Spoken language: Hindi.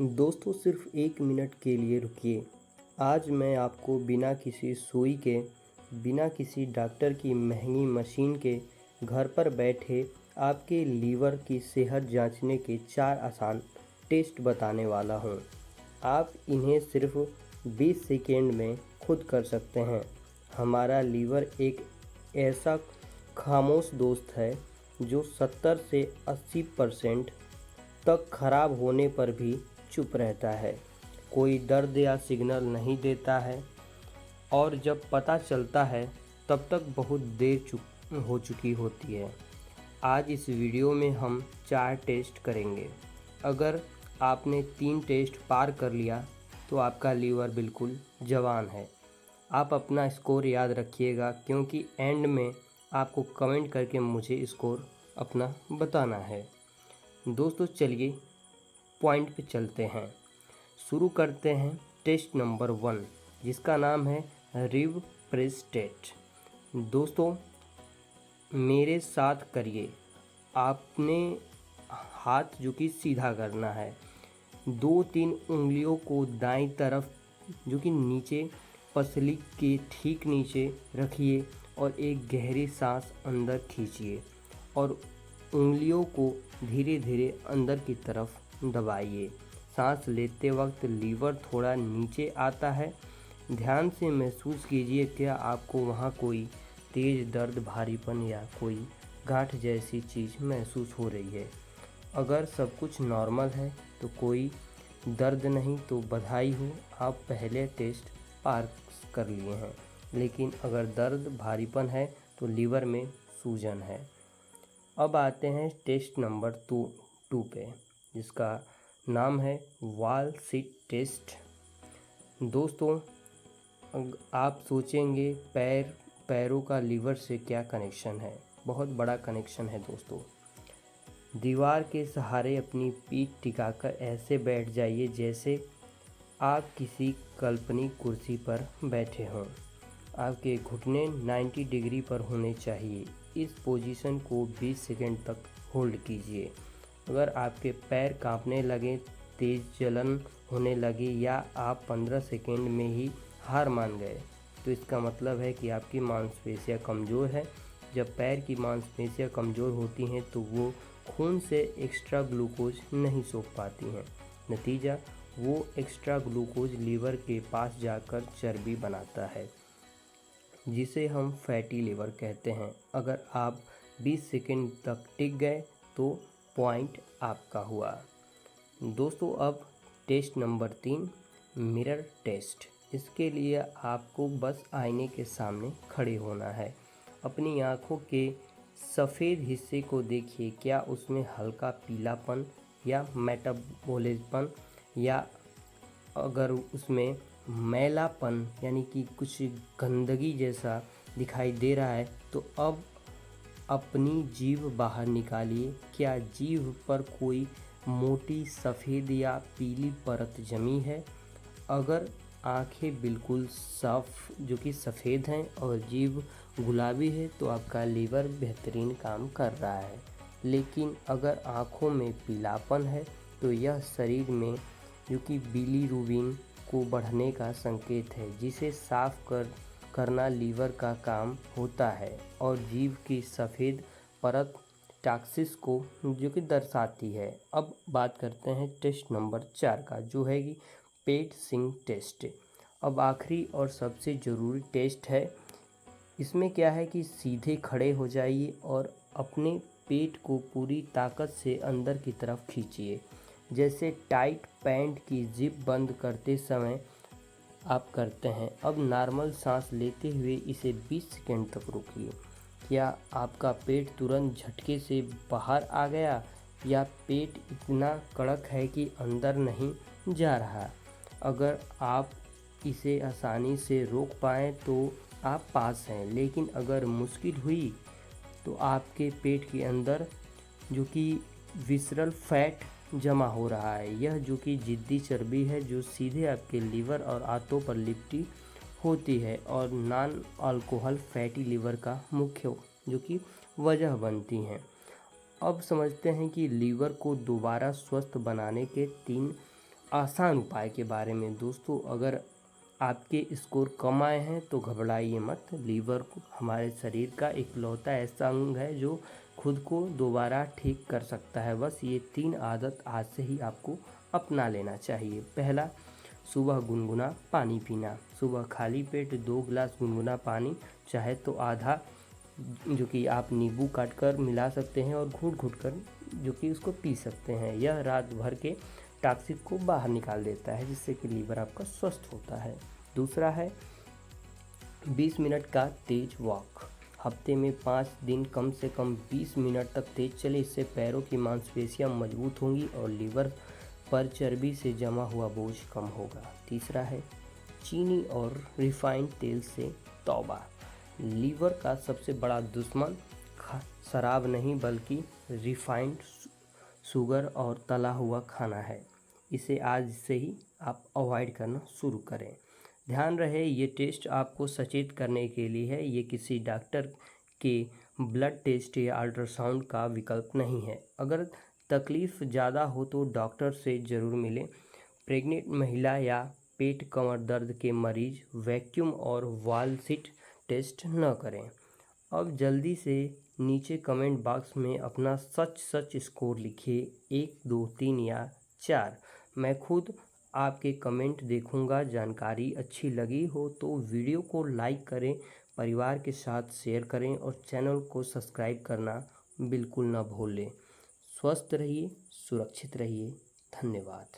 दोस्तों सिर्फ 1 मिनट के लिए रुकिए। आज मैं आपको बिना किसी सुई के, बिना किसी डॉक्टर की महंगी मशीन के घर पर बैठे आपके लीवर की सेहत जांचने के 4 आसान टेस्ट बताने वाला हूं। आप इन्हें सिर्फ 20 सेकेंड में खुद कर सकते हैं। हमारा लीवर एक ऐसा खामोश दोस्त है जो 70 से 80% तक खराब होने पर भी चुप रहता है, कोई दर्द या सिग्नल नहीं देता है और जब पता चलता है तब तक बहुत देर हो चुकी होती है। आज इस वीडियो में हम 4 टेस्ट करेंगे। अगर आपने 3 टेस्ट पार कर लिया तो आपका लीवर बिल्कुल जवान है। आप अपना स्कोर याद रखिएगा क्योंकि एंड में आपको कमेंट करके मुझे स्कोर अपना बताना है। दोस्तों चलिए पॉइंट पे चलते हैं। शुरू करते हैं टेस्ट नंबर 1 जिसका नाम है रिव प्रेस टेस्ट। दोस्तों मेरे साथ करिए। आपने हाथ जो कि सीधा करना है, 2-3 उंगलियों को दाईं तरफ जो कि नीचे पसली के ठीक नीचे रखिए और एक गहरी सांस अंदर खींचिए और उंगलियों को धीरे धीरे अंदर की तरफ दबाइए। सांस लेते वक्त लीवर थोड़ा नीचे आता है। ध्यान से महसूस कीजिए क्या आपको वहाँ कोई तेज़ दर्द, भारीपन या कोई गांठ जैसी चीज़ महसूस हो रही है। अगर सब कुछ नॉर्मल है तो कोई दर्द नहीं तो बधाई हो, आप पहले टेस्ट पार कर लिए हैं। लेकिन अगर दर्द, भारीपन है तो लीवर में सूजन है। अब आते हैं टेस्ट नंबर 2 पे जिसका नाम है वॉल सिट टेस्ट। दोस्तों आप सोचेंगे पैरों का लीवर से क्या कनेक्शन है? बहुत बड़ा कनेक्शन है दोस्तों। दीवार के सहारे अपनी पीठ टिकाकर ऐसे बैठ जाइए जैसे आप किसी काल्पनिक कुर्सी पर बैठे हों। आपके घुटने 90 डिग्री पर होने चाहिए। इस पोजीशन को 20 सेकंड तक होल्ड कीजिए। अगर आपके पैर कांपने लगे, तेज जलन होने लगी या आप 15 सेकंड में ही हार मान गए तो इसका मतलब है कि आपकी मांसपेशियां कमज़ोर है। जब पैर की मांसपेशियां कमज़ोर होती हैं तो वो खून से एक्स्ट्रा ग्लूकोज नहीं सोख पाती हैं। नतीजा, वो एक्स्ट्रा ग्लूकोज लीवर के पास जाकर चर्बी बनाता है जिसे हम फैटी लीवर कहते हैं। अगर आप 20 सेकंड तक टिक गए तो पॉइंट आपका हुआ। दोस्तों अब टेस्ट नंबर 3 मिरर टेस्ट। इसके लिए आपको बस आईने के सामने खड़े होना है। अपनी आँखों के सफ़ेद हिस्से को देखिए, क्या उसमें हल्का पीलापन या मेटाबॉलिज्म या अगर उसमें मैलापन यानी कि कुछ गंदगी जैसा दिखाई दे रहा है तो अब अपनी जीभ बाहर निकालिए। क्या जीभ पर कोई मोटी सफ़ेद या पीली परत जमी है? अगर आंखें बिल्कुल साफ जो कि सफ़ेद हैं और जीभ गुलाबी है तो आपका लीवर बेहतरीन काम कर रहा है। लेकिन अगर आँखों में पीलापन है तो यह शरीर में जो कि बिलीरुबिन को बढ़ने का संकेत है जिसे साफ करना लीवर का काम होता है और जीभ की सफ़ेद परत टॉक्सिस को जो कि दर्शाती है। अब बात करते हैं टेस्ट नंबर 4 का जो है कि पेट सिंक टेस्ट। अब आखिरी और सबसे ज़रूरी टेस्ट है। इसमें क्या है कि सीधे खड़े हो जाइए और अपने पेट को पूरी ताकत से अंदर की तरफ खींचिए जैसे टाइट पैंट की जिप बंद करते समय आप करते हैं। अब नॉर्मल सांस लेते हुए इसे 20 सेकंड तक रोकिए। क्या आपका पेट तुरंत झटके से बाहर आ गया या पेट इतना कड़क है कि अंदर नहीं जा रहा? अगर आप इसे आसानी से रोक पाएँ तो आप पास हैं, लेकिन अगर मुश्किल हुई तो आपके पेट के अंदर जो कि विसरल फैट जमा हो रहा है। यह जो कि जिद्दी चर्बी है जो सीधे आपके लीवर और आंतों पर लिपटी होती है और नॉन अल्कोहल फैटी लीवर का मुख्य जो कि वजह बनती हैं। अब समझते हैं कि लीवर को दोबारा स्वस्थ बनाने के 3 आसान उपाय के बारे में। दोस्तों, अगर आपके स्कोर कम आए हैं तो घबराइए मत। लीवर हमारे शरीर का इकलौता ऐसा अंग है जो खुद को दोबारा ठीक कर सकता है। बस ये 3 आदत आज से ही आपको अपना लेना चाहिए। पहला, सुबह गुनगुना पानी पीना। सुबह खाली पेट 2 गिलास गुनगुना पानी, चाहे तो आधा, जो कि आप नींबू काट कर मिला सकते हैं, और घूट घूट कर जो कि उसको पी सकते हैं। यह रात भर के टॉक्सिक को बाहर निकाल देता है, जिससे कि लीवर आपका स्वस्थ होता है। दूसरा है 20 मिनट का तेज वॉक। हफ्ते में 5 दिन कम से कम 20 मिनट तक तेज चले। इससे पैरों की मांसपेशियां मजबूत होंगी और लीवर पर चर्बी से जमा हुआ बोझ कम होगा। तीसरा है चीनी और रिफाइंड तेल से तौबा। लीवर का सबसे बड़ा दुश्मन शराब नहीं बल्कि रिफाइंड शुगर और तला हुआ खाना है। इसे आज से ही आप अवॉइड करना शुरू करें। ध्यान रहे, ये टेस्ट आपको सचेत करने के लिए है, ये किसी डॉक्टर के ब्लड टेस्ट या अल्ट्रासाउंड का विकल्प नहीं है। अगर तकलीफ़ ज़्यादा हो तो डॉक्टर से ज़रूर मिलें। प्रेग्नेंट महिला या पेट कमर दर्द के मरीज वैक्यूम और वॉल सीट टेस्ट न करें। अब जल्दी से नीचे कमेंट बॉक्स में अपना सच स्कोर लिखिए, 1, 2, 3 या 4। मैं खुद आपके कमेंट देखूंगा। जानकारी अच्छी लगी हो तो वीडियो को लाइक करें, परिवार के साथ शेयर करें और चैनल को सब्सक्राइब करना बिल्कुल ना भूलें। स्वस्थ रहिए, सुरक्षित रहिए। धन्यवाद।